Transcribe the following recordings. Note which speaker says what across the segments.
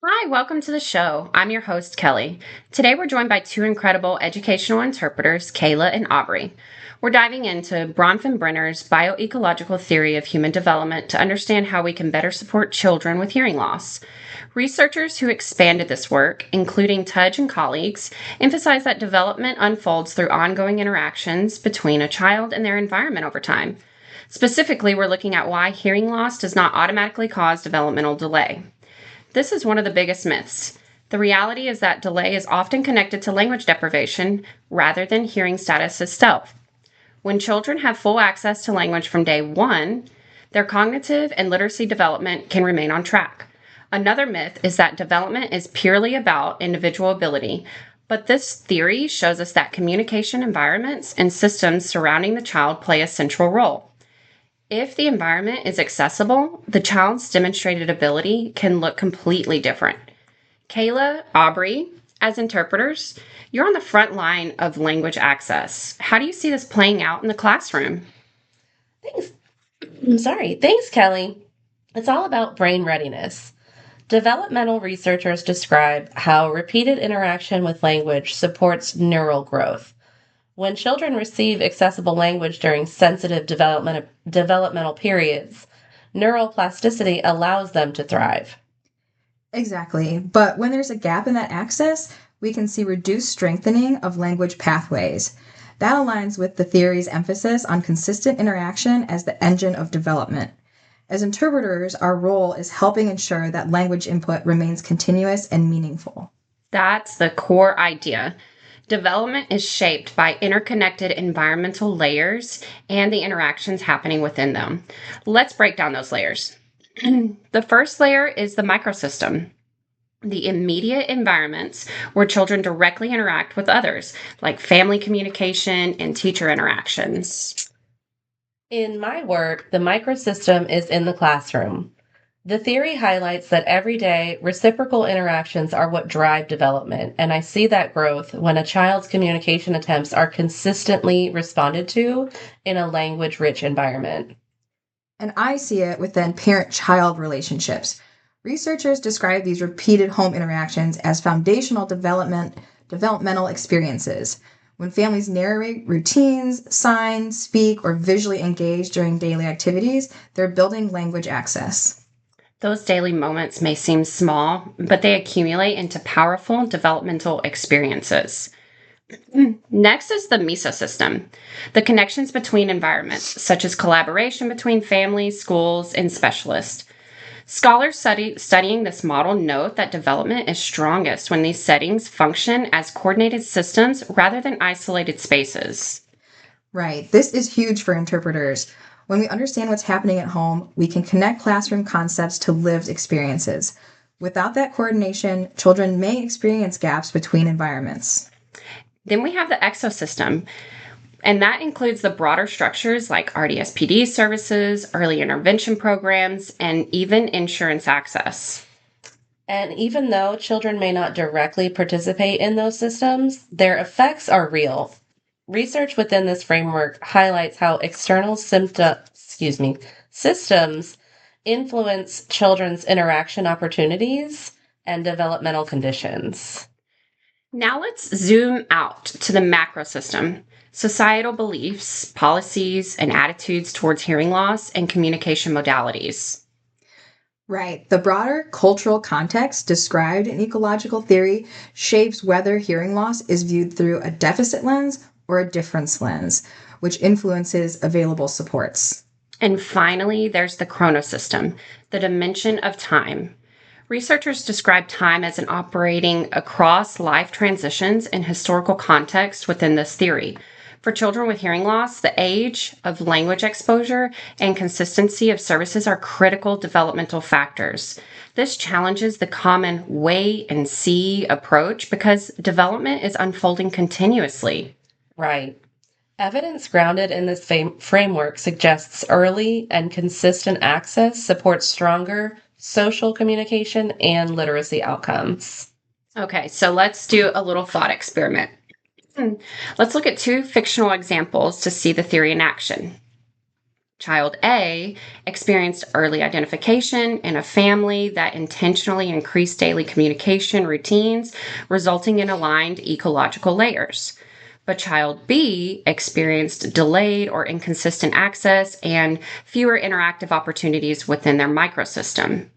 Speaker 1: Hi, welcome to the show. I'm your host, Kelly. Today we're joined by two incredible educational interpreters, Kayla and Aubrey. We're diving into Bronfenbrenner's bioecological theory of human development to understand how we can better support children with hearing loss. Researchers who expanded this work, including Tudge and colleagues, emphasize that development unfolds through ongoing interactions between a child and their environment over time. Specifically, we're looking at why hearing loss does not automatically cause developmental delay. This is one of the biggest myths. The reality is that delay is often connected to language deprivation rather than hearing status itself. When children have full access to language from day one, their cognitive and literacy development can remain on track. Another myth is that development is purely about individual ability, but this theory shows us that communication environments and systems surrounding the child play a central role. If the environment is accessible, the child's demonstrated ability can look completely different. Kayla, Aubrey, as interpreters, you're on the front line of language access. How do you see this playing out in the classroom?
Speaker 2: Thanks. Thanks, Kelly. It's all about brain readiness. Developmental researchers describe how repeated interaction with language supports neural growth. When children receive accessible language during sensitive developmental periods, neural plasticity allows them to thrive.
Speaker 3: Exactly. But when there's a gap in that access, we can see reduced strengthening of language pathways. That aligns with the theory's emphasis on consistent interaction as the engine of development. As interpreters, our role is helping ensure that language input remains continuous and meaningful.
Speaker 1: That's the core idea. Development is shaped by interconnected environmental layers and the interactions happening within them. Let's break down those layers. The first layer is the microsystem, the immediate environments where children directly interact with others, like family communication and teacher interactions.
Speaker 2: In my work, the microsystem is in the classroom. The theory highlights that everyday reciprocal interactions are what drive development, and I see that growth when a child's communication attempts are consistently responded to in a language rich environment.
Speaker 3: And I see it within parent child relationships. Researchers describe these repeated home interactions as developmental experiences. When families narrate routines, sign, speak, or visually engage during daily activities, they're building language access.
Speaker 1: Those daily moments may seem small, but they accumulate into powerful developmental experiences. Next is the mesosystem, the connections between environments, such as collaboration between families, schools, and specialists. Scholars studying this model note that development is strongest when these settings function as coordinated systems rather than isolated spaces.
Speaker 3: Right. This is huge for interpreters. When we understand what's happening at home, we can connect classroom concepts to lived experiences. Without that coordination, children may experience gaps between environments.
Speaker 1: Then we have the exosystem, and that includes the broader structures like RDSPD services, early intervention programs, and even insurance access.
Speaker 2: And even though children may not directly participate in those systems, their effects are real. Research within this framework highlights how systems influence children's interaction opportunities and developmental conditions.
Speaker 1: Now let's zoom out to the macro system. Societal beliefs, policies, and attitudes towards hearing loss and communication modalities.
Speaker 3: Right. The broader cultural context described in ecological theory shapes whether hearing loss is viewed through a deficit lens or a difference lens, which influences available supports.
Speaker 1: And finally, there's the chronosystem, the dimension of time. Researchers describe time as an operating across life transitions and historical context within this theory. For children with hearing loss, the age of language exposure and consistency of services are critical developmental factors. This challenges the common wait and see approach because development is unfolding continuously.
Speaker 2: Right. Evidence grounded in this framework suggests early and consistent access supports stronger social communication and literacy outcomes.
Speaker 1: Okay, so let's do a little thought experiment. Let's look at two fictional examples to see the theory in action. Child A experienced early identification in a family that intentionally increased daily communication routines, resulting in aligned ecological layers. But child B experienced delayed or inconsistent access and fewer interactive opportunities within their microsystem.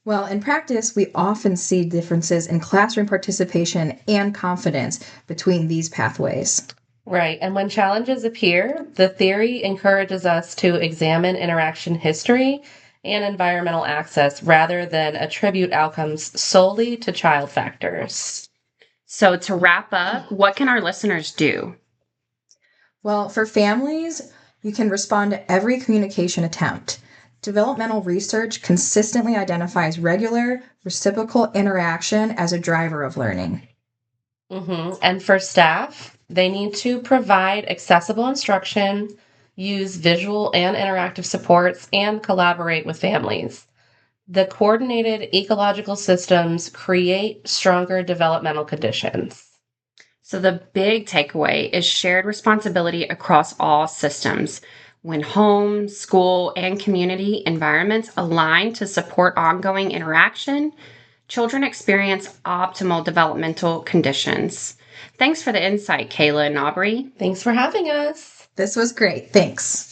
Speaker 3: Well, in practice, we often see differences in classroom participation and confidence between these pathways.
Speaker 2: Right. And when challenges appear, the theory encourages us to examine interaction history and environmental access rather than attribute outcomes solely to child factors.
Speaker 1: So, to wrap up, what can our listeners do?
Speaker 3: Well, for families, you can respond to every communication attempt. Developmental research consistently identifies regular, reciprocal interaction as a driver of learning.
Speaker 2: And for staff, they need to provide accessible instruction, use visual and interactive supports, and collaborate with families. The coordinated ecological systems create stronger developmental conditions.
Speaker 1: So, the big takeaway is shared responsibility across all systems. When home, school, and community environments align to support ongoing interaction, children experience optimal developmental conditions. Thanks for the insight, Kayla and Aubrey.
Speaker 2: Thanks for having us.
Speaker 3: This was great. Thanks.